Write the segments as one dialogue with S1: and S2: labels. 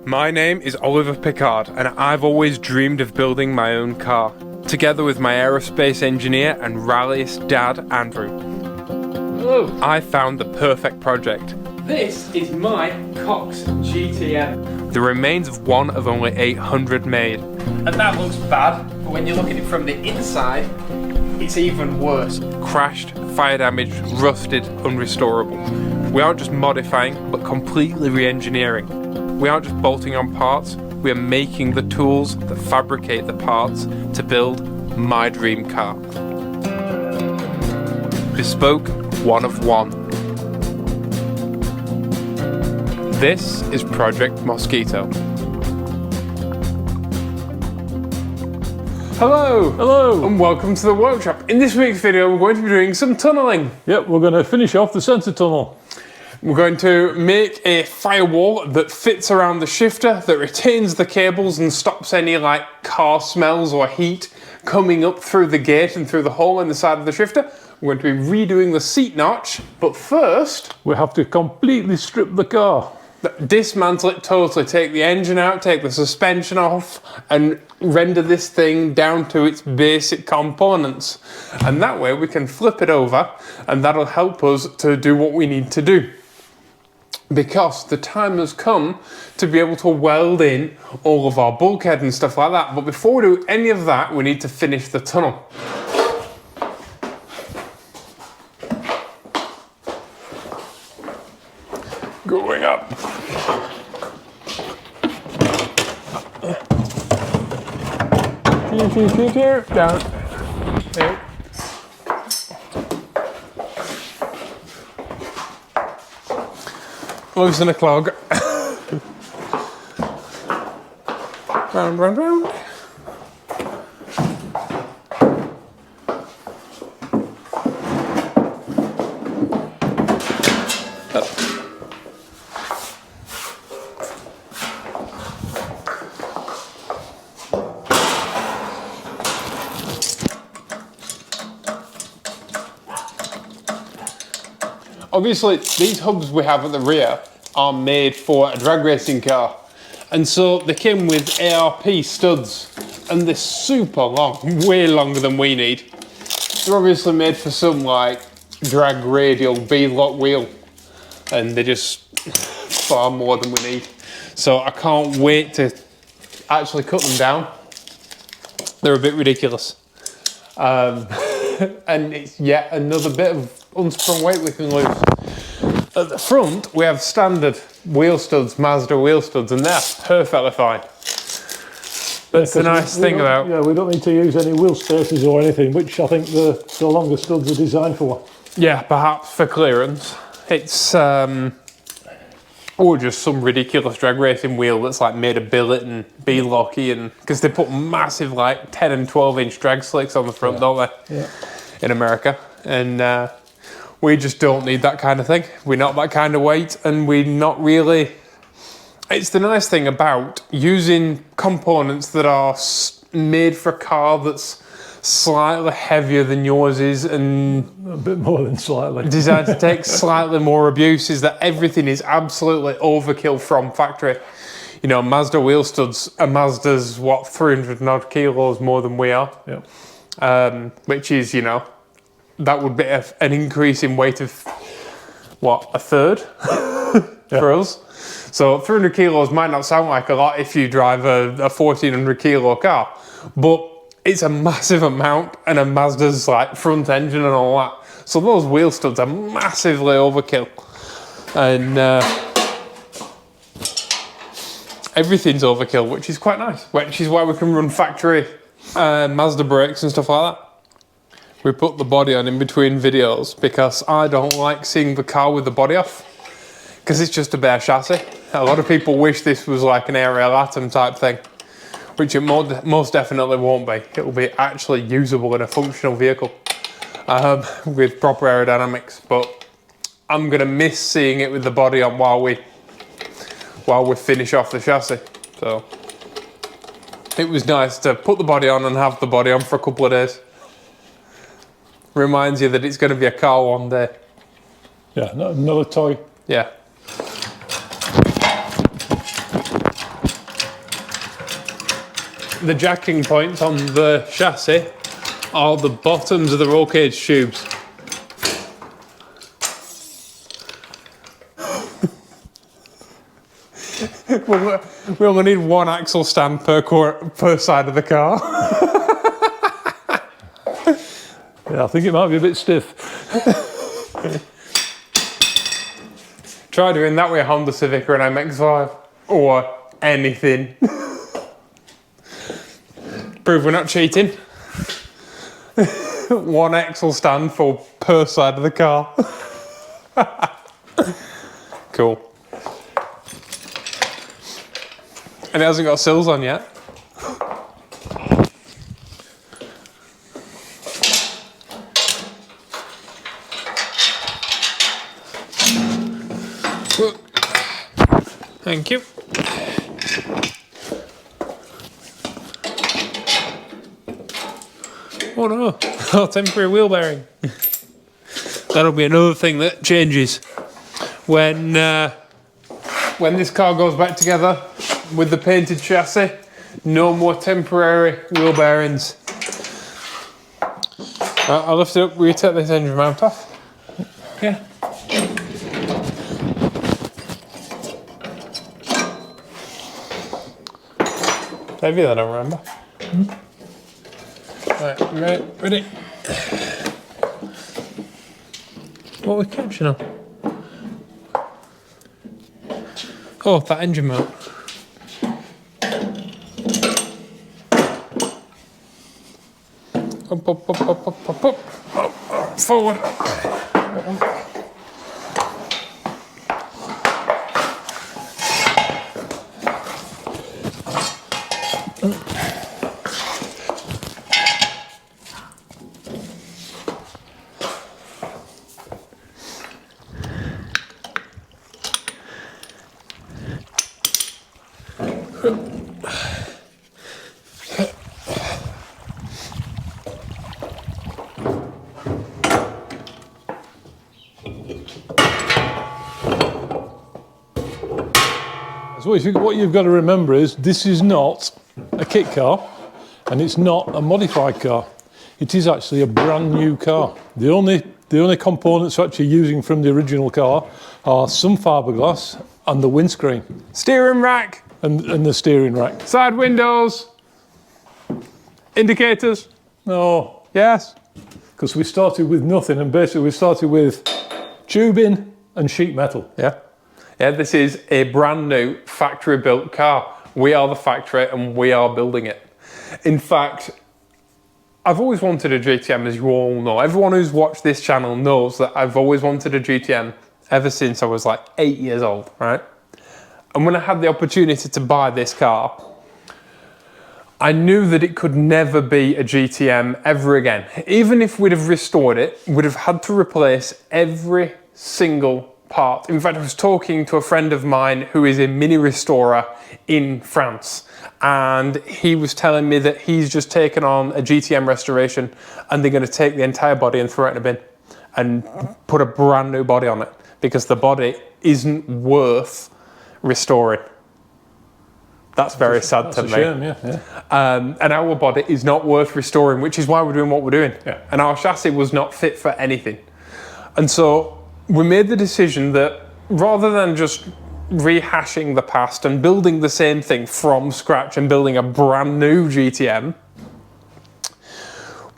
S1: My name is Oliver Pickard, and I've always dreamed of building my own car, together with my aerospace engineer and rallyist dad, Andrew. Hello. I found the perfect project. This is my Cox GTM. The remains of one of only 800 made. And that looks bad, but when you look at it from the inside, it's even worse. Crashed, fire damaged, rusted, unrestorable. We aren't just modifying, but completely re-engineering. We aren't just bolting on parts, we are making the tools that fabricate the parts to build my dream car. Bespoke, one of one. This is Project Mosquito. Hello!
S2: Hello!
S1: And welcome to the workshop. In this week's video we're going to be doing some tunnelling.
S2: Yep, we're going to finish off the centre tunnel.
S1: We're going to make a firewall that fits around the shifter, that retains the cables and stops any like car smells or heat coming up through the gate and through the hole in the side of the shifter. We're going to be redoing the seat notch, but first
S2: we have to completely strip the car.
S1: Dismantle it totally, take the engine out, take the suspension off and render this thing down to its basic components. And that way we can flip it over and that'll help us to do what we need to do. Because the time has come to be able to weld in all of our bulkhead and stuff like that. But before we do any of that, we need to finish the tunnel. Going up. Down. There. Loosen a clog. Round, round, round. Obviously, these hubs we have at the rear are made for a drag racing car. And so they came with ARP studs and they're super long, way longer than we need. They're obviously made for some like drag radial B-lock wheel and they're just far more than we need. So I can't wait to actually cut them down. They're a bit ridiculous. And it's yet another bit of unsprung weight we can lose. At the front, we have standard wheel studs, Mazda wheel studs, and they're perfectly fine. That's the nice thing about...
S2: Yeah, we don't need to use any wheel spacers or anything, which I think the longer studs are designed for.
S1: Yeah, perhaps for clearance. It's, or just some ridiculous drag racing wheel that's like made of billet and B-locky, and because they put massive like 10 and 12 inch drag slicks on the front, don't they? Yeah. In America. And we just don't need that kind of thing. We're not that kind of weight, and we're not really... It's the nice thing about using components that are made for a car that's slightly heavier than yours is, and
S2: a bit more than slightly.
S1: Designed to take slightly more abuse, is that everything is absolutely overkill from factory. You know, Mazda wheel studs, a Mazda's what, 300 and odd kilos more than we are. Yep. Which is, you know, that would be an increase in weight of, what, a third for us. So 300 kilos might not sound like a lot if you drive a 1400 kilo car, but it's a massive amount, and a Mazda's like front engine and all that. So those wheel studs are massively overkill. And everything's overkill, which is quite nice, which is why we can run factory Mazda brakes and stuff like that. We put the body on in between videos because I don't like seeing the car with the body off, because it's just a bare chassis. A lot of people wish this was like an aerial atom type thing, which it most definitely won't be. It will be actually usable in a functional vehicle with proper aerodynamics, but I'm gonna miss seeing it with the body on while we finish off the chassis. So it was nice to put the body on and have the body on for a couple of days. Reminds you that it's going to be a car one day.
S2: Yeah, another toy.
S1: Yeah. the jacking points on the chassis are the bottoms of the roll cage tubes. We only need one axle stand per side of the car.
S2: Yeah, I think it might be a bit stiff.
S1: Try doing that with a Honda Civic or an MX-5 or anything. Prove we're not cheating. One axle stand for per side of the car. Cool. And it hasn't got sills on yet. Thank you. Oh no, oh, temporary wheel bearing. That'll be another thing that changes when this car goes back together with the painted chassis. No more temporary wheel bearings. I'll lift it up. Will you take this engine mount off? Yeah. Heavier than I remember. Right, ready? What are we catching on? Oh, that engine mount. Up, up, up, up, up, up, up. Up, forward.
S2: So what you've got to remember is this is not a kit car and it's not a modified car. It is actually a brand new car. The only components we're actually using from the original car are some fiberglass and the windscreen.
S1: Steering rack.
S2: And the steering rack.
S1: Side windows. Indicators.
S2: No.
S1: Yes.
S2: Because we started with nothing and basically we started with tubing and sheet metal.
S1: Yeah. Yeah, this is a brand new factory built car. We are the factory and we are building it. In fact, I've always wanted a GTM, as you all know. Everyone who's watched this channel knows that I've always wanted a GTM ever since I was like 8 years old, right? And when I had the opportunity to buy this car, I knew that it could never be a GTM ever again. Even if we'd have restored it, we'd have had to replace every single part. In fact, I was talking to a friend of mine who is a mini restorer in France, and he was telling me that he's just taken on a GTM restoration and they're going to take the entire body and throw it in a bin and put a brand new body on it because the body isn't worth restoring. That's very sad to me.
S2: Shame, yeah.
S1: And our body is not worth restoring, which is why we're doing what we're doing.
S2: Yeah.
S1: And our chassis was not fit for anything. And so we made the decision that rather than just rehashing the past and building the same thing from scratch and building a brand new GTM,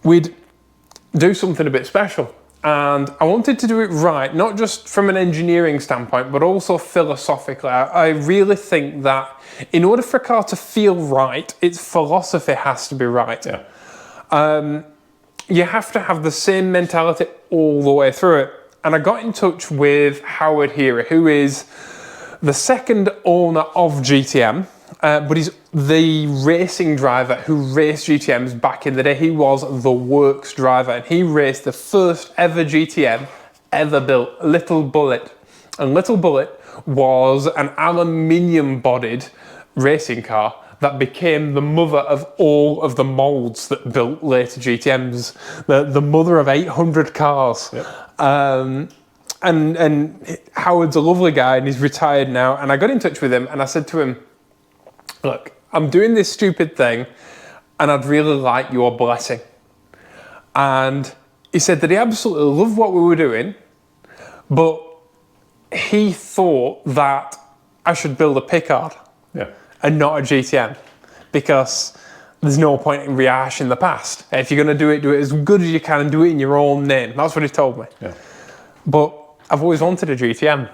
S1: we'd do something a bit special. And I wanted to do it right, not just from an engineering standpoint, but also philosophically. I really think that in order for a car to feel right, its philosophy has to be right. Yeah. You have to have the same mentality all the way through it. And I got in touch with Howard Hearer, who is the second owner of GTM, but he's the racing driver who raced GTMs back in the day. He was the works driver and he raced the first ever GTM ever built, Little Bullet. And Little Bullet was an aluminium bodied racing car that became the mother of all of the molds that built later GTMs, the mother of 800 cars. Yep. And Howard's a lovely guy and he's retired now. And I got in touch with him and I said to him, look, I'm doing this stupid thing and I'd really like your blessing. And he said that he absolutely loved what we were doing, but he thought that I should build a Pickard and not a GTM, because there's no point in rehashing the past. If you're going to do it as good as you can and do it in your own name. That's what he told me. Yeah. But I've always wanted a GTM,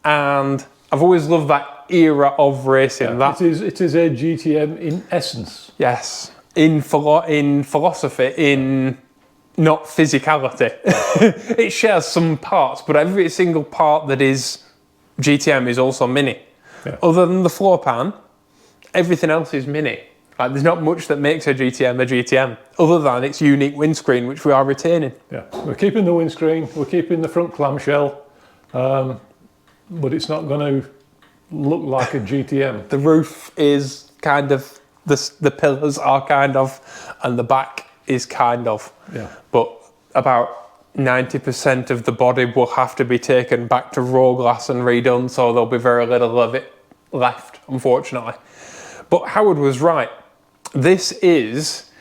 S1: and I've always loved that era of racing.
S2: Yeah, it is a GTM in essence.
S1: Yes, in philosophy, in not physicality. It shares some parts, but every single part that is GTM is also Mini. Yeah. Other than the floor pan, everything else is Mini. Like, there's not much that makes a GTM, other than its unique windscreen, which we are retaining. Yeah,
S2: we're keeping the windscreen, we're keeping the front clamshell, but it's not going to look like a GTM.
S1: The roof is kind of, the pillars are kind of, and the back is kind of. Yeah. But about 90% of the body will have to be taken back to raw glass and redone, so there'll be very little of it left, unfortunately. But Howard was right. This is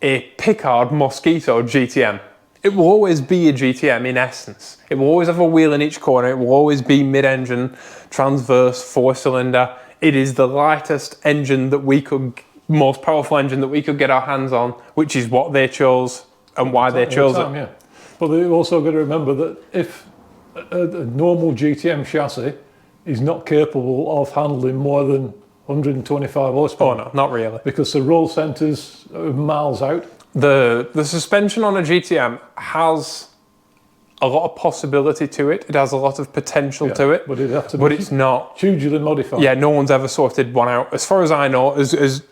S1: a Pickard Mosquito GTM. It will always be a GTM in essence. It will always have a wheel in each corner. It will always be mid-engine, transverse, 4-cylinder. It is the lightest engine that we could, most powerful engine that we could get our hands on, which is what they chose and why they chose it. Yeah.
S2: But you've also got to remember that if a normal GTM chassis is not capable of handling more than 125 horsepower.
S1: Oh no, not really.
S2: Because the roll centres are miles out.
S1: The suspension on a GTM has a lot of possibility to it. It has a lot of potential to it.
S2: But it's not
S1: hugely
S2: modified.
S1: Yeah, no one's ever sorted one out, as far as I know, as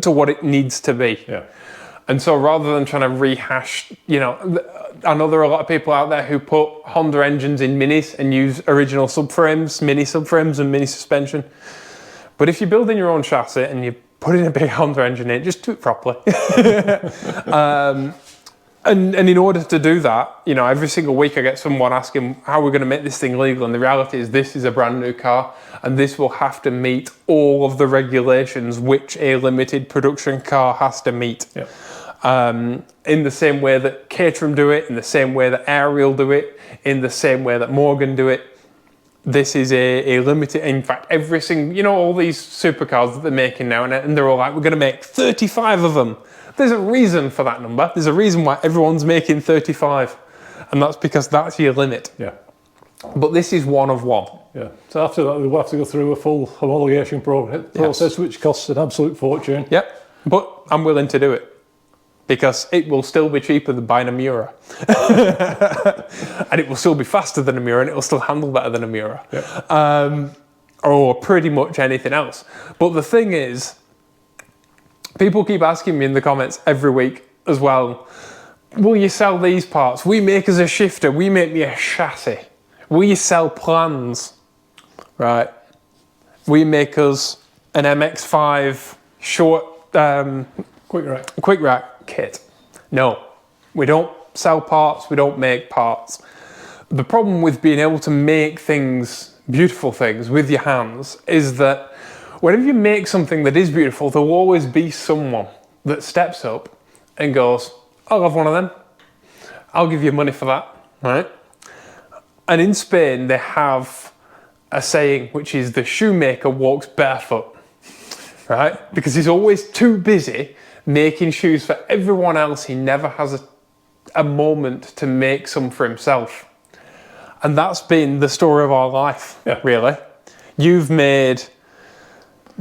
S1: to what it needs to be. Yeah. And so rather than trying to rehash, you know, I know there are a lot of people out there who put Honda engines in Minis and use original subframes, Mini subframes and Mini suspension. But if you're building your own chassis and you're putting a big Honda engine in, just do it properly. And in order to do that, you know, every single week I get someone asking how we're going to make this thing legal. And the reality is this is a brand new car and this will have to meet all of the regulations which a limited production car has to meet. Yeah. In the same way that Caterham do it, in the same way that Ariel do it, in the same way that Morgan do it. This is a limited, in fact, every single, you know, all these supercars that they're making now, and they're all like, we're going to make 35 of them. There's a reason for that number. There's a reason why everyone's making 35. And that's because that's your limit. Yeah. But this is one of one.
S2: Yeah. So after that, we'll have to go through a full homologation process, which costs an absolute fortune.
S1: Yep. But I'm willing to do it, because it will still be cheaper than buying a Miura. And it will still be faster than a Miura, and it will still handle better than a Miura. Yep. Or pretty much anything else. But the thing is, people keep asking me in the comments every week as well, will you sell these parts? We make us a shifter, we make me a chassis. Will you sell plans? Right. We make us an MX-5 short... Quick rack kit. No, we don't sell parts, we don't make parts. The problem with being able to make things, beautiful things with your hands, is that whenever you make something that is beautiful, there will always be someone that steps up and goes, I'll have one of them. I'll give you money for that, right? And in Spain, they have a saying, which is the shoemaker walks barefoot, right? Because he's always too busy making shoes for everyone else. He never has a moment to make some for himself. And that's been the story of our life, really. You've made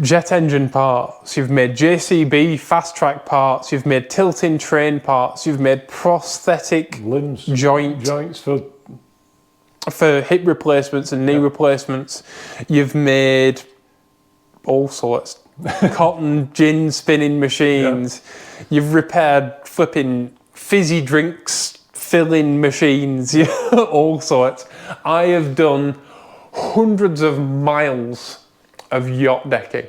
S1: jet engine parts, you've made JCB fast track parts, you've made tilting train parts, you've made prosthetic
S2: limbs,
S1: joints for hip replacements and knee replacements. You've made all sorts. Cotton gin spinning machines. Yeah. You've repaired flipping fizzy drinks filling machines. All sorts. I have done hundreds of miles of yacht decking.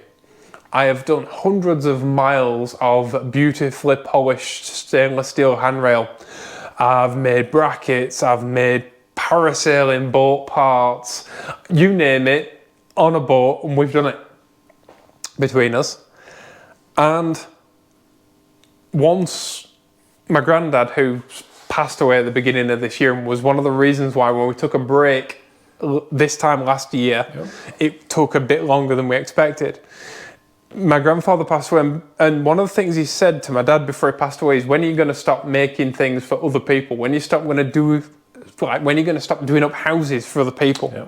S1: I have done hundreds of miles of beautifully polished stainless steel handrail. I've made brackets, I've made parasailing boat parts, you name it, on a boat, and we've done it between us. And once my granddad, who passed away at the beginning of this year, and was one of the reasons why when we took a break this time last year, it took a bit longer than we expected. My grandfather passed away, and one of the things he said to my dad before he passed away is, when are you going to stop making things for other people? When you stop going to do, like, when are you going to stop doing up houses for other people?
S2: Yeah.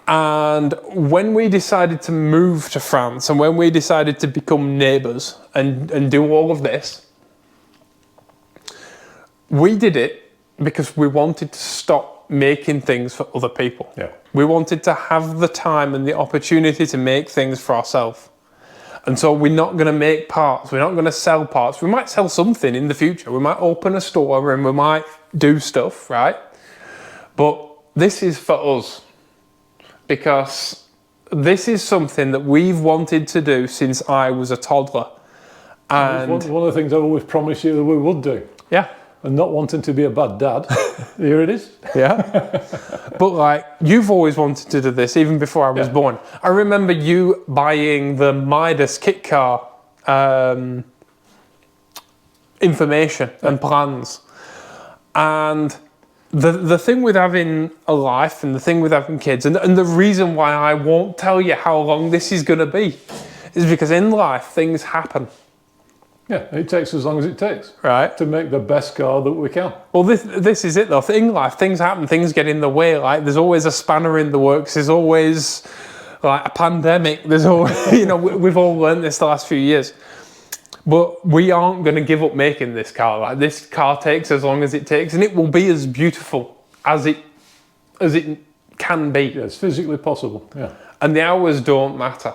S1: And when we decided to move to France, and when we decided to become neighbours and do all of this, we did it because we wanted to stop making things for other people.
S2: Yeah.
S1: We wanted to have the time and the opportunity to make things for ourselves. And so we're not going to make parts, we're not going to sell parts. We might sell something in the future. We might open a store and we might do stuff, right? But this is for us, because this is something that we've wanted to do since I was a toddler. And
S2: one of the things I always promised you that we would do.
S1: Yeah.
S2: And not wanting to be a bad dad. Here it is.
S1: Yeah. But like, you've always wanted to do this even before I was born. I remember you buying the Midas kit car information and plans. And the thing with having a life and the thing with having kids, and the reason why I won't tell you how long this is going to be, is because in life things happen.
S2: Yeah, it takes as long as it takes,
S1: right,
S2: to make the best car that we can.
S1: Well, this is it though. In life, things happen, things get in the way. Like, there's always a spanner in the works. There's always like a pandemic. There's always, you know, we've all learned this the last few years. But we aren't going to give up making this car. Like, this car takes as long as it takes, and it will be as beautiful as it can be.
S2: Yeah, it's physically possible. Yeah.
S1: And the hours don't matter,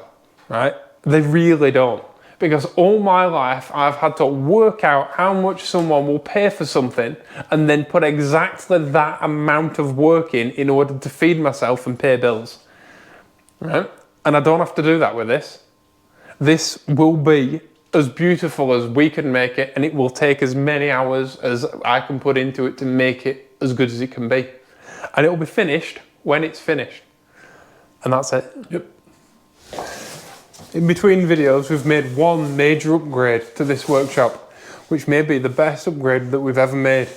S1: right? They really don't. Because all my life, I've had to work out how much someone will pay for something and then put exactly that amount of work in order to feed myself and pay bills, right? And I don't have to do that with this. This will be as beautiful as we can make it, and it will take as many hours as I can put into it to make it as good as it can be. And it will be finished when it's finished. And that's it.
S2: Yep.
S1: In between videos, we've made one major upgrade to this workshop, which may be the best upgrade that we've ever made,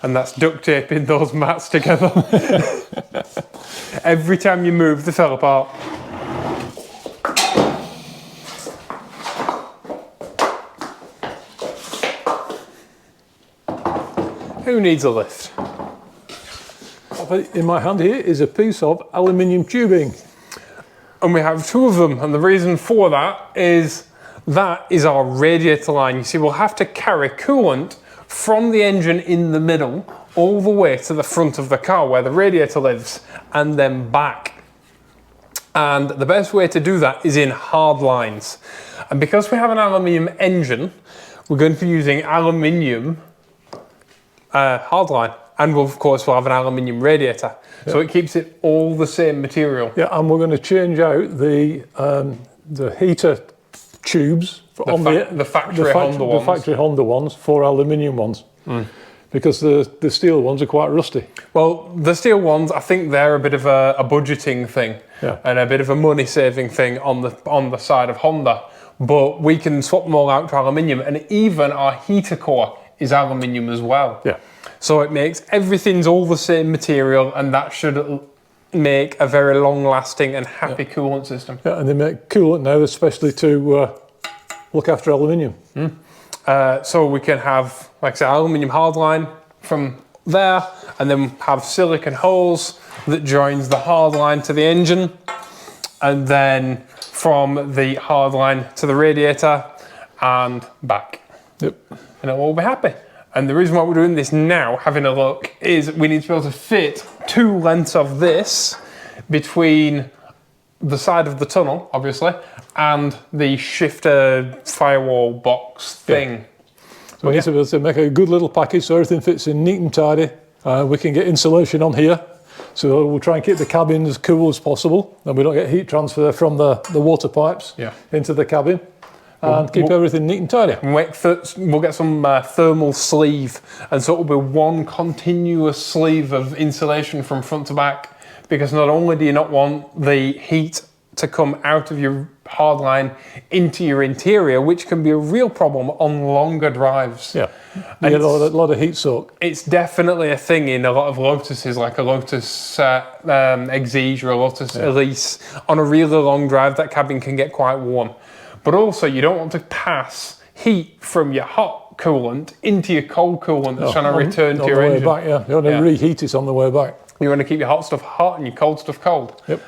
S1: and that's duct taping those mats together. Every time you move, they fell apart. Who needs a lift?
S2: In my hand here is a piece of aluminium tubing.
S1: And we have two of them, and the reason for that is our radiator line. You see, we'll have to carry coolant from the engine in the middle all the way to the front of the car where the radiator lives, and then back. And the best way to do that is in hard lines. And because we have an aluminium engine, we're going to be using aluminium hard line. And we'll have an aluminium radiator. Yep. So it keeps it all the same material.
S2: Yeah, and we're going to change out the heater tubes
S1: the factory
S2: Honda ones for aluminium ones. Because the steel ones are quite rusty.
S1: Well, the steel ones, I think they're a bit of a budgeting thing, and a bit of a money saving thing on the side of Honda. But we can swap them all out to aluminium, and even our heater core is aluminium as well.
S2: Yeah.
S1: So it makes everything's all the same material, and that should make a very long-lasting and happy coolant system.
S2: Yeah, and they make coolant now, especially to look after aluminium.
S1: So we can have, like I say, aluminium hardline from there, and then have silicon holes that joins the hardline to the engine, and then from the hardline to the radiator and back.
S2: Yep.
S1: And it'll all be happy. And the reason why we're doing this now, having a look, is we need to be able to fit 2 lengths of this between the side of the tunnel, obviously, and the shifter firewall box thing.
S2: So we need to be able to make a good little package so everything fits in neat and tidy. We can get insulation on here, so we'll try and keep the cabin as cool as possible, and we don't get heat transfer from the water pipes into the cabin. And keep everything neat and tidy.
S1: We'll get some thermal sleeve, and so it'll be one continuous sleeve of insulation from front to back, because not only do you not want the heat to come out of your hardline into your interior, which can be a real problem on longer drives.
S2: Yeah, you get a lot of heat soak.
S1: It's definitely a thing in a lot of Lotuses, like a Lotus Exige or a Lotus Elise. On a really long drive, that cabin can get quite warm. But also, you don't want to pass heat from your hot coolant into your cold coolant that's trying to return to your engine.
S2: Back, yeah. You want to reheat it on the way back.
S1: You want to keep your hot stuff hot and your cold stuff cold.
S2: Yep.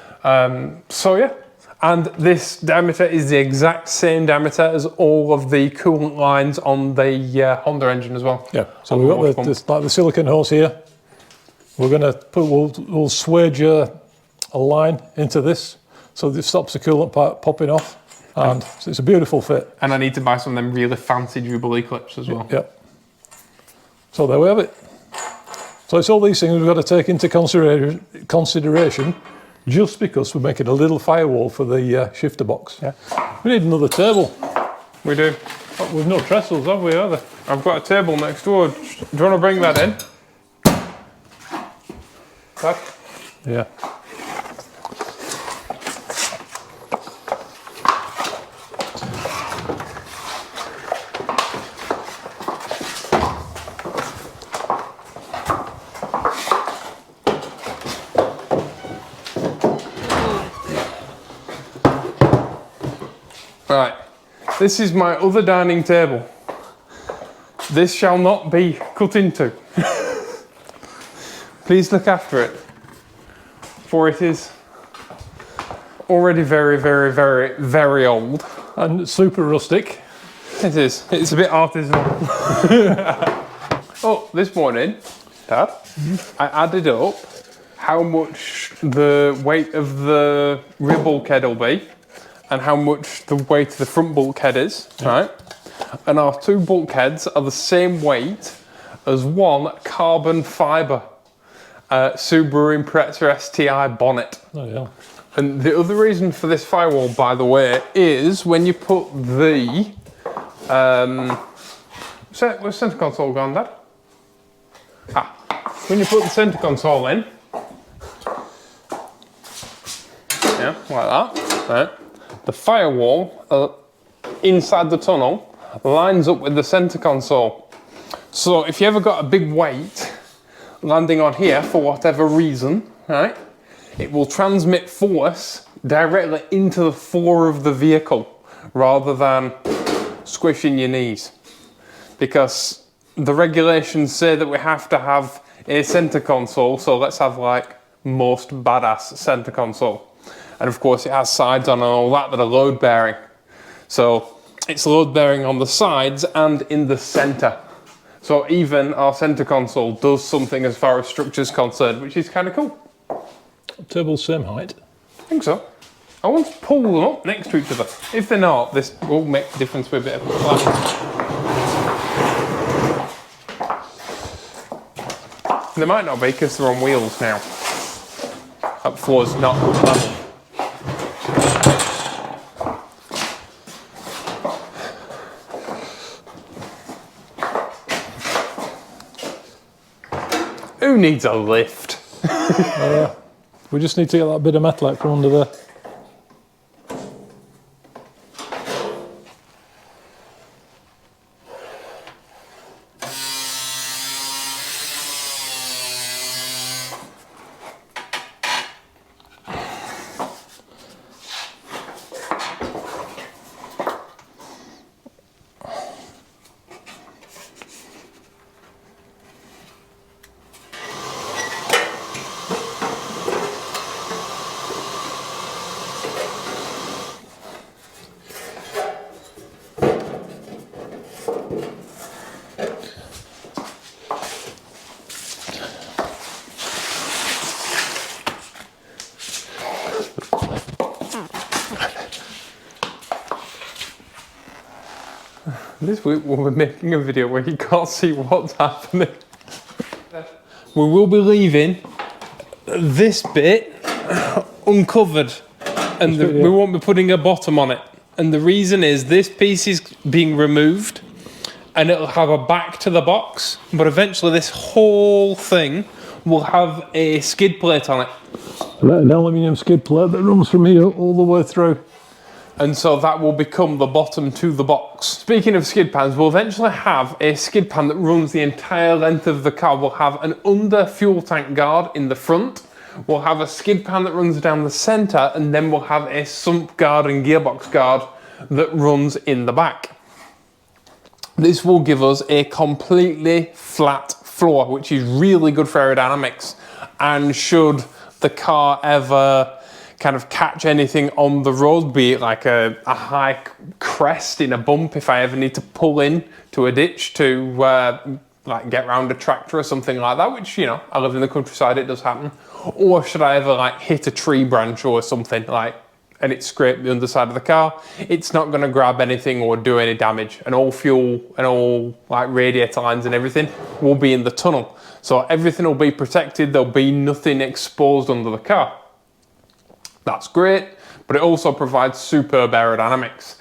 S1: So yeah, and this diameter is the exact same diameter as all of the coolant lines on the Honda engine as well.
S2: Yeah. So we've got the silicone hose here. We're going to put we'll swage a line into this so that it stops the coolant part popping off. And so it's a beautiful fit.
S1: And I need to buy some of them really fancy Jubilee clips as well.
S2: Yep. So there we have it. So it's all these things we've got to take into consideration just because we're making a little firewall for the shifter box. Yeah. We need another table.
S1: We do.
S2: Oh, we've no trestles, have we, either?
S1: I've got a table next door. Do you want to bring that in? That?
S2: Yeah.
S1: Right, this is my other dining table. This shall not be cut into. Please look after it, for it is already very, very, very, very old.
S2: And super rustic.
S1: It is. It's a bit artisanal. Oh, this morning, Dad, I added up how much the weight of the rear bulkhead will be and how much the weight of the front bulkhead is, right? And our two bulkheads are the same weight as one carbon fibre Subaru Impreza STI bonnet.
S2: Oh, yeah.
S1: And the other reason for this firewall, by the way, is when you put the where's centre console gone, Dad? When you put the centre console in, yeah, like that, right? The firewall inside the tunnel lines up with the centre console. So if you ever got a big weight landing on here for whatever reason, right, it will transmit force directly into the floor of the vehicle rather than squishing your knees. Because the regulations say that we have to have a centre console, so let's have like most badass centre console. And of course it has sides on and all that are load bearing. So it's load bearing on the sides and in the centre. So even our centre console does something as far as structure's concerned, which is kind of cool.
S2: Table's same height.
S1: I think so. I want to pull them up next to each other. If they're not, this will make a difference with a bit of flat. They might not be because they're on wheels now. That floor's not level. Who needs a lift?
S2: We just need to get that bit of metal out from under there.
S1: This week we're making a video where you can't see what's happening. We will be leaving this bit uncovered and we won't be putting a bottom on it. And the reason is this piece is being removed and it'll have a back to the box, but eventually this whole thing will have a skid plate on it.
S2: An aluminium skid plate that runs from here all the way through.
S1: And so that will become the bottom to the box. Speaking of skid pans, we'll eventually have a skid pan that runs the entire length of the car. We'll have an under fuel tank guard in the front. We'll have a skid pan that runs down the center, and then we'll have a sump guard and gearbox guard that runs in the back. This will give us a completely flat floor, which is really good for aerodynamics. And should the car ever kind of catch anything on the road, be it like a high crest in a bump, if I ever need to pull in to a ditch to like get around a tractor or something like that, which, you know, I live in the countryside, it does happen. Or should I ever like hit a tree branch or something like, and it scraped the underside of the car, it's not going to grab anything or do any damage, and all fuel and all like radiator lines and everything will be in the tunnel. So everything will be protected, there'll be nothing exposed under the car. That's great, but it also provides superb aerodynamics.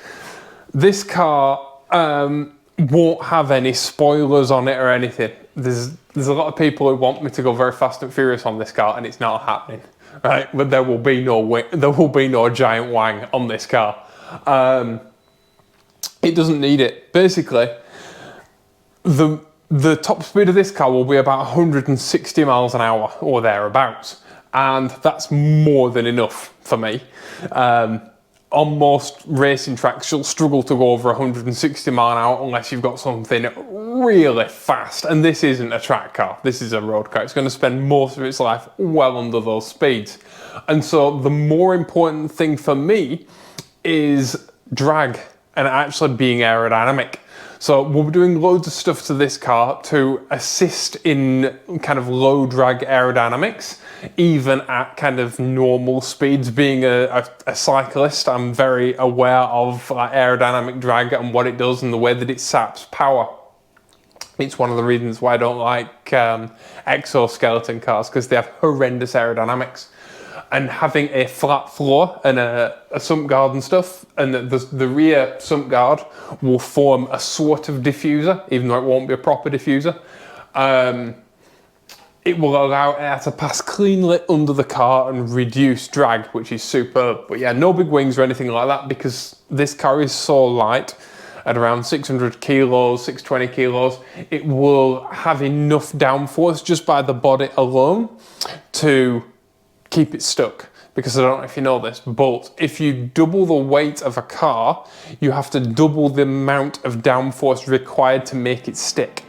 S1: This car won't have any spoilers on it or anything. There's a lot of people who want me to go very fast and furious on this car, and it's not happening, right? But there will be no giant wang on this car. It doesn't need it. Basically, the top speed of this car will be about 160 miles an hour or thereabouts. And that's more than enough for me. On most racing tracks, you'll struggle to go over 160 mile an hour unless you've got something really fast. And this isn't a track car, this is a road car. It's going to spend most of its life well under those speeds. And so the more important thing for me is drag and actually being aerodynamic. So we'll be doing loads of stuff to this car to assist in kind of low drag aerodynamics, even at kind of normal speeds. Being a cyclist, I'm very aware of aerodynamic drag and what it does and the way that it saps power. It's one of the reasons why I don't like exoskeleton cars, because they have horrendous aerodynamics. And having a flat floor and a sump guard and stuff, and the rear sump guard will form a sort of diffuser, even though it won't be a proper diffuser. It will allow air to pass cleanly under the car and reduce drag, which is superb. But yeah, no big wings or anything like that, because this car is so light. At around 600 kilos, 620 kilos, it will have enough downforce just by the body alone to keep it stuck. Because I don't know if you know this, but if you double the weight of a car, you have to double the amount of downforce required to make it stick.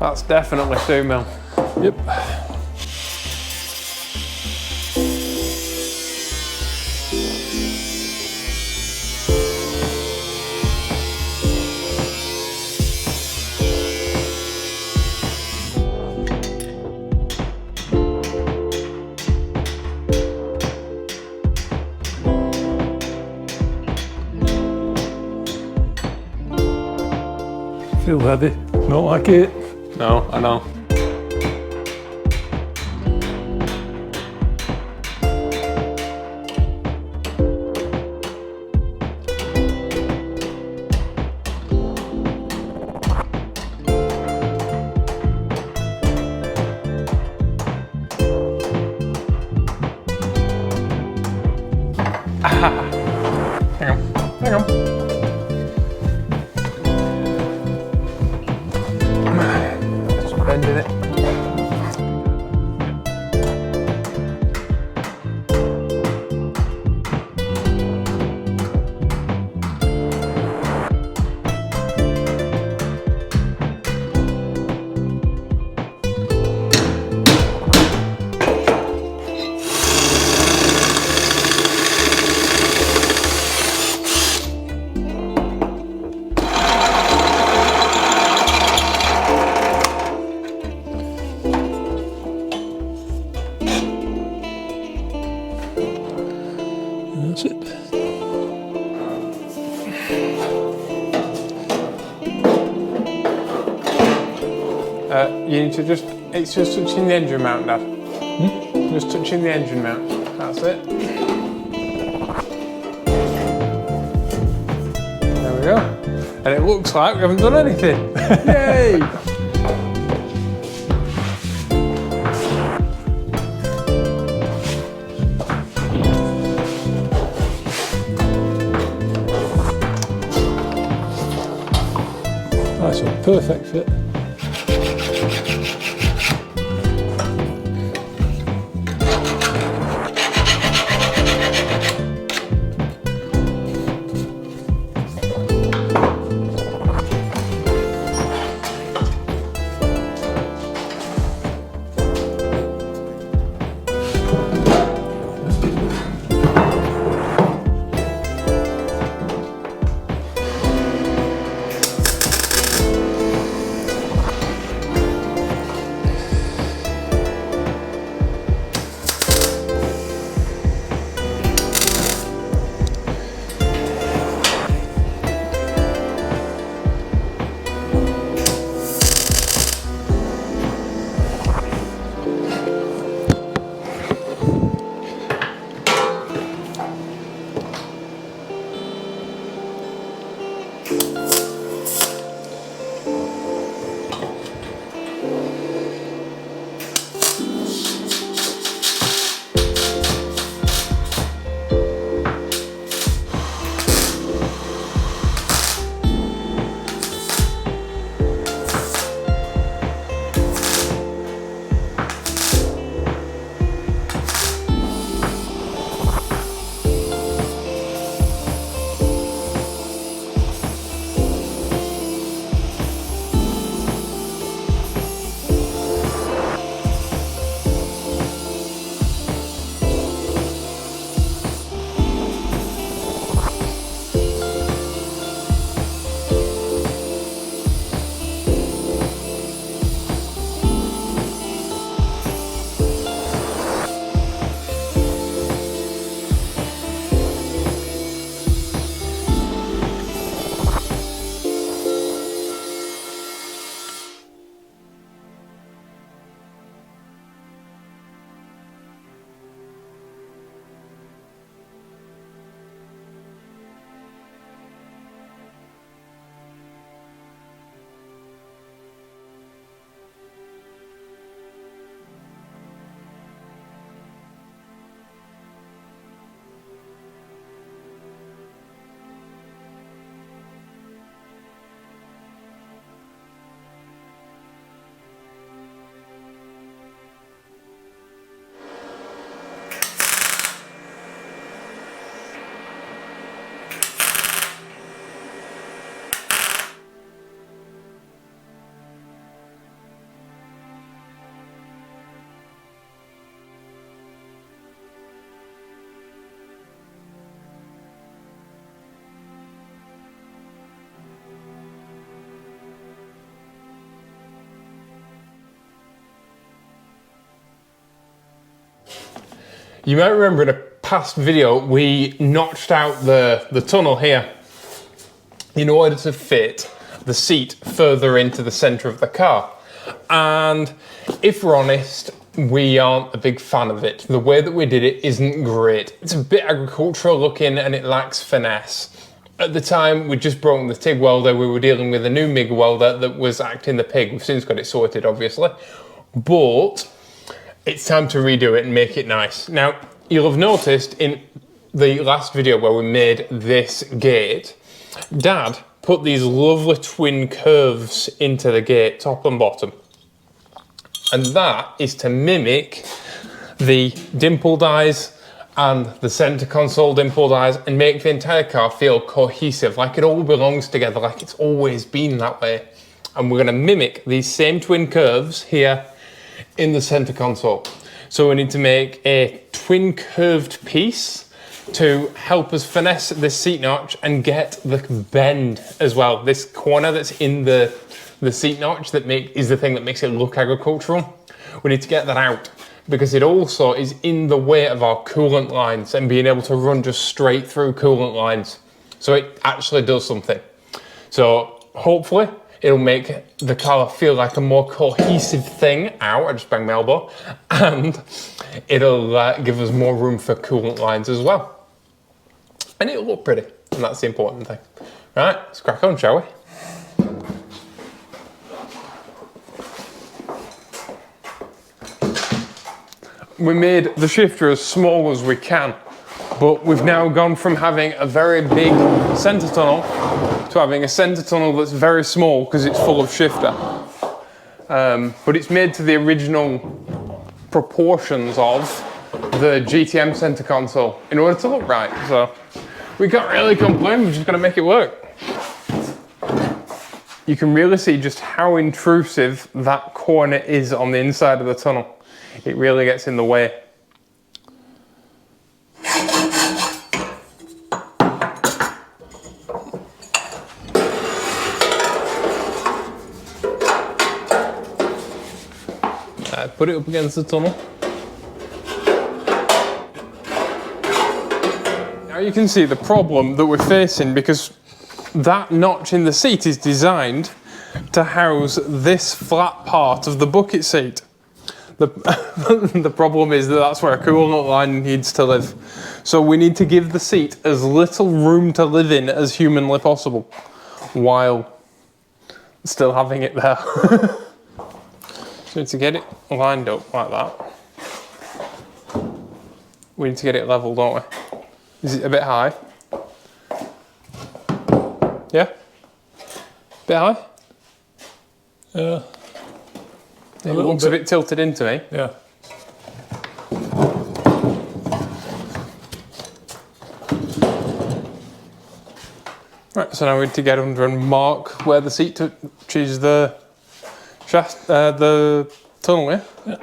S1: That's definitely 2 mil.
S2: Yep. Feel heavy, don't like it.
S1: No, I know. Hang on. Bending it. You need to it's just touching the engine mount, Dad. Just touching the engine mount, that's it. There we go. And it looks like we haven't done anything. Yay!
S2: That's a perfect fit.
S1: You might remember in a past video, we notched out the tunnel here in order to fit the seat further into the center of the car. And if we're honest, we aren't a big fan of it. The way that we did it isn't great. It's a bit agricultural looking and it lacks finesse. At the time, we'd just broken the TIG welder. We were dealing with a new MIG welder that was acting the pig. We've since got it sorted, obviously. But it's time to redo it and make it nice. Now, you'll have noticed in the last video where we made this gate, Dad put these lovely twin curves into the gate, top and bottom. And that is to mimic the dimpled eyes and the center console dimpled eyes and make the entire car feel cohesive, like it all belongs together, like it's always been that way. And we're gonna mimic these same twin curves here in the center console. So we need to make a twin curved piece to help us finesse this seat notch and get the bend as well. This corner that's in the seat notch that is the thing that makes it look agricultural. We need to get that out because it also is in the way of our coolant lines and being able to run just straight through coolant lines. So it actually does something. So hopefully It'll make the car feel like a more cohesive thing. Ow, I just banged my elbow. And it'll give us more room for coolant lines as well. And it'll look pretty, and that's the important thing. Right, let's crack on, shall we? We made the shifter as small as we can, but we've now gone from having a very big centre tunnel to having a centre tunnel that's very small because it's full of shifter. But it's made to the original proportions of the GTM centre console in order to look right. So we can't really complain, we're just going to make it work. You can really see just how intrusive that corner is on the inside of the tunnel. It really gets in the way. Put it up against the tunnel. Now you can see the problem that we're facing, because that notch in the seat is designed to house this flat part of the bucket seat. The problem is that that's where a coolant line needs to live. So we need to give the seat as little room to live in as humanly possible, while still having it there. So to get it lined up like that, we need to get it level, don't we? Is it a bit high? Yeah? Bit high?
S2: Yeah.
S1: It looks a bit tilted into me.
S2: Yeah.
S1: Right, so now we need to get under and mark where the seat touches the shaft, the tunnel, yeah?
S2: Yeah.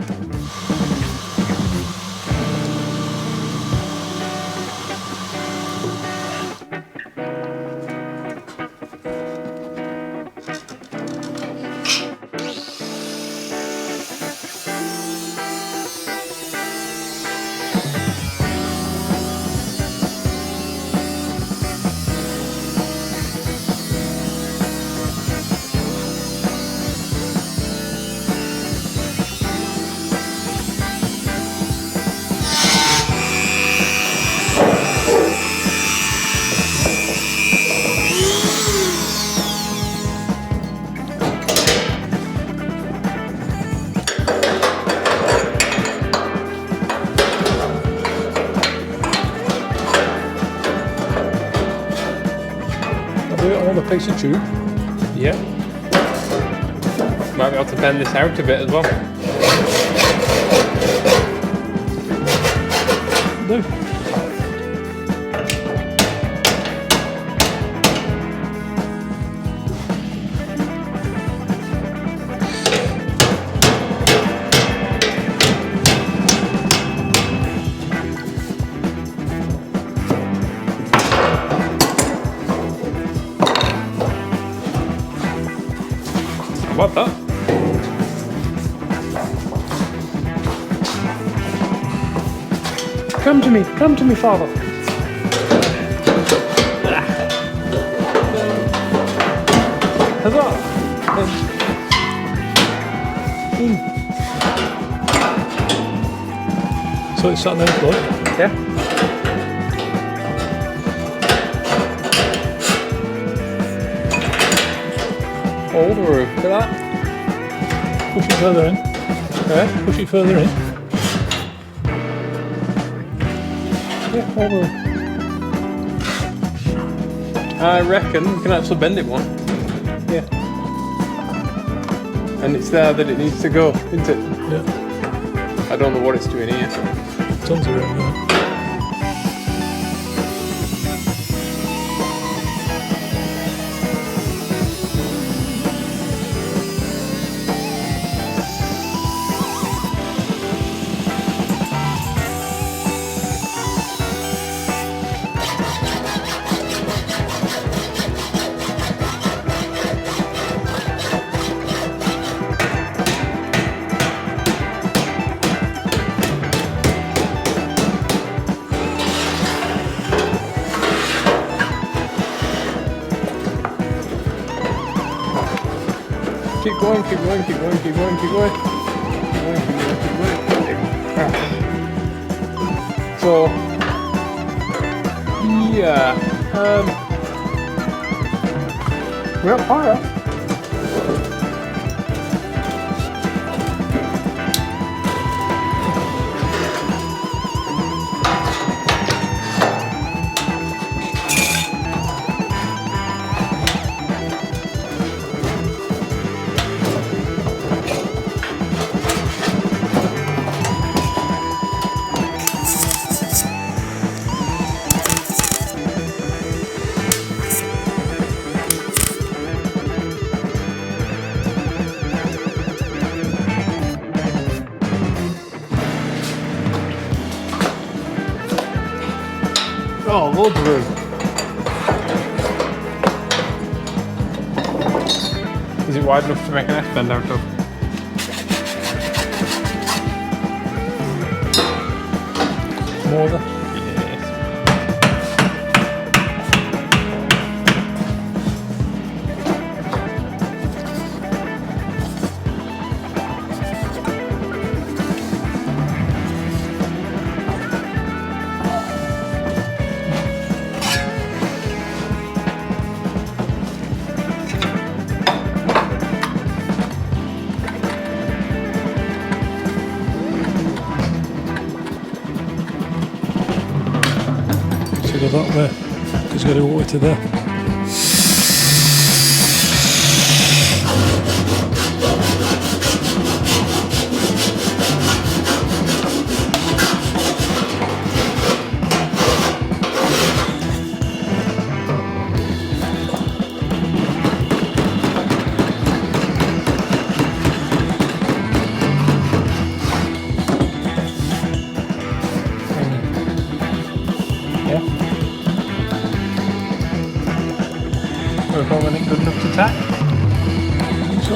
S2: Piece of tube.
S1: Yeah. Might be able to bend this out a bit as well.
S2: Do.
S1: What the? Come to me, father. Huzzah!
S2: So it's sat there, Floyd?
S1: Yeah. All the roof, look at that.
S2: Push it further in.
S1: Yeah.
S2: Push it further in.
S1: Yeah, all the roof. I reckon we can actually bend it one. Yeah. And it's there that it needs to go, isn't it?
S2: Yeah.
S1: I don't know what it's doing here.
S2: Tons of room there.
S1: Keep going, keep going, keep going, keep going, keep going. Keep going, keep going, keep going. So, yeah. We're alright. Oh, loads of room. Is it wide enough to make an F-bend out of?
S2: More than.
S1: Yes.
S2: Go that way, because you've got to go to there.
S1: We're good enough to tack.
S2: So.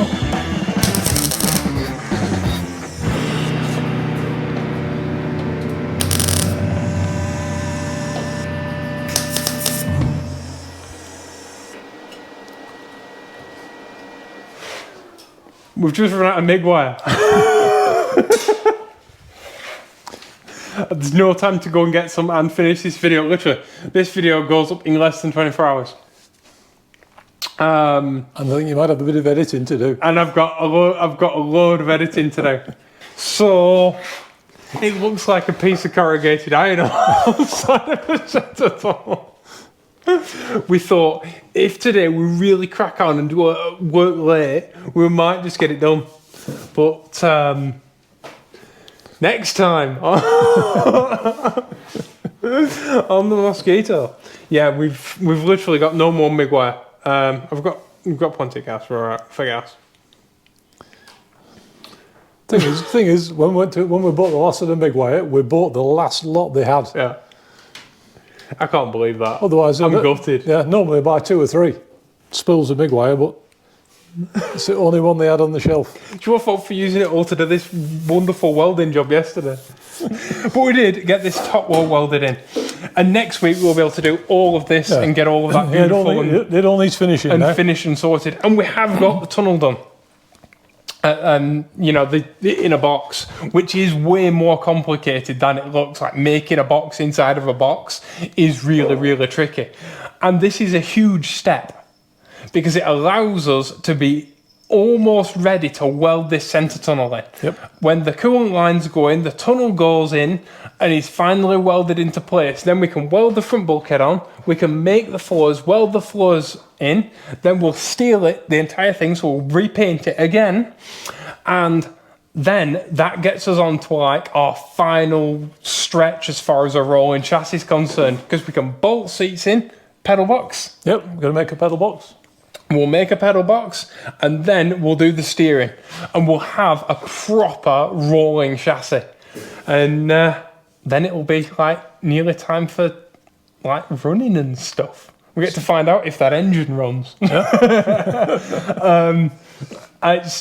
S1: We've just run out of MIG wire. There's no time to go and get some and finish this video. Literally, this video goes up in less than 24 hours.
S2: And I think you might have a bit of editing to do.
S1: And I've got a load of editing to do. So it looks like a piece of corrugated iron outside of a shed at all. We thought if today we really crack on and do work late, we might just get it done. But next time on the Mosquito, yeah, we've literally got no more MIG wire. We've got plenty of gas for gas.
S2: Thing is, when we bought the last of the MIG wire, we bought the last lot they had.
S1: Yeah. I can't believe that.
S2: Otherwise,
S1: I'm gutted.
S2: Yeah, normally I buy 2 or 3 spools of MIG wire, but it's the only one they had on the shelf.
S1: It's your fault for using it all to do this wonderful welding job yesterday. But we did get this top wall welded in. And next week we'll be able to do all of this and get all of that beautiful
S2: it all needs finishing
S1: and finished and sorted. And we have got the tunnel done. You know, the inner box, which is way more complicated than it looks. Like making a box inside of a box is really, really tricky. And this is a huge step because it allows us to be almost ready to weld this centre tunnel in.
S2: Yep. When
S1: the coolant lines go in, the tunnel goes in and is finally welded into place. Then we can weld the front bulkhead on, we can make the floors, weld the floors in, then we'll steel it, the entire thing, so we'll repaint it again. And then that gets us on to like our final stretch as far as a rolling chassis is concerned, because we can bolt seats in, pedal box.
S2: Yep, we're going to make a pedal box.
S1: We'll make a pedal box and then we'll do the steering and we'll have a proper rolling chassis. And then it'll be like nearly time for like running and stuff. We get to find out if that engine runs.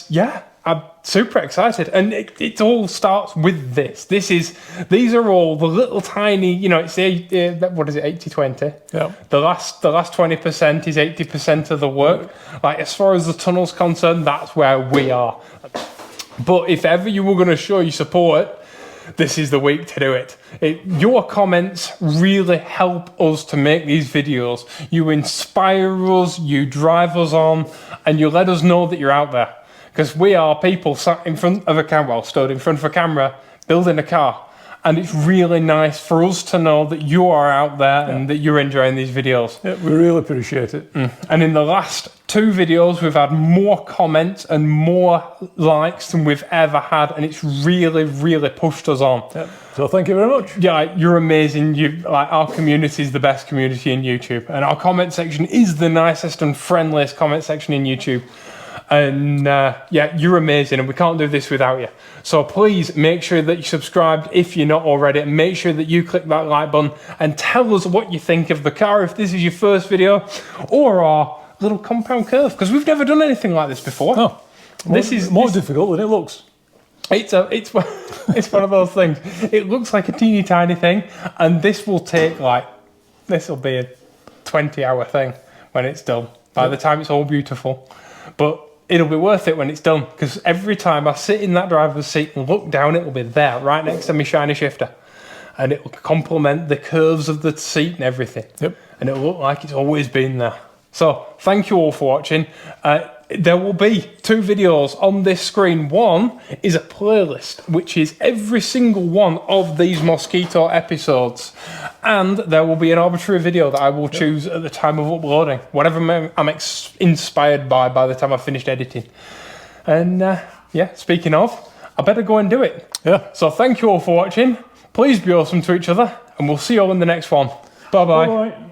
S1: Yeah. I'm super excited, and it all starts with this. These are all the little tiny, you know, it's what is it, 80-20?
S2: Yeah.
S1: The last 20% is 80% of the work. Like, as far as the tunnel's concerned, that's where we are. But if ever you were going to show your support, this is the week to do it. Your comments really help us to make these videos. You inspire us, you drive us on, and you let us know that you're out there. Because we are people sat in front of a camera, well, stood in front of a camera, building a car. And it's really nice for us to know that you are out there and that you're enjoying these videos.
S2: Yeah, we really appreciate it.
S1: And in the last 2 videos, we've had more comments and more likes than we've ever had. And it's really, really pushed us on.
S2: Yeah. So thank you very much.
S1: Yeah, you're amazing. Our community is the best community in YouTube. And our comment section is the nicest and friendliest comment section in YouTube. And yeah, you're amazing, and we can't do this without you. So please make sure that you're subscribed if you're not already, and make sure that you click that like button and tell us what you think of the car if this is your first video, or our little compound curve, because we've never done anything like this before.
S2: No,
S1: this is
S2: more difficult than it looks.
S1: It's one of those things. It looks like a teeny tiny thing, and this will take this will be a 20-hour thing when it's done. By the time it's all beautiful, but it'll be worth it when it's done, because every time I sit in that driver's seat and look down, it will be there right next to my shiny shifter, and it will complement the curves of the seat and everything. Yep. And it'll look like it's always been there. So thank you all for watching. There will be 2 videos on this screen. One is a playlist, which is every single one of these Mosquito episodes. And there will be an arbitrary video that I will choose at the time of uploading, whatever I'm inspired by the time I've finished editing. And yeah, speaking of, I better go and do it. Yeah. So thank you all for watching. Please be awesome to each other, and we'll see you all in the next one. Bye-bye. Bye-bye.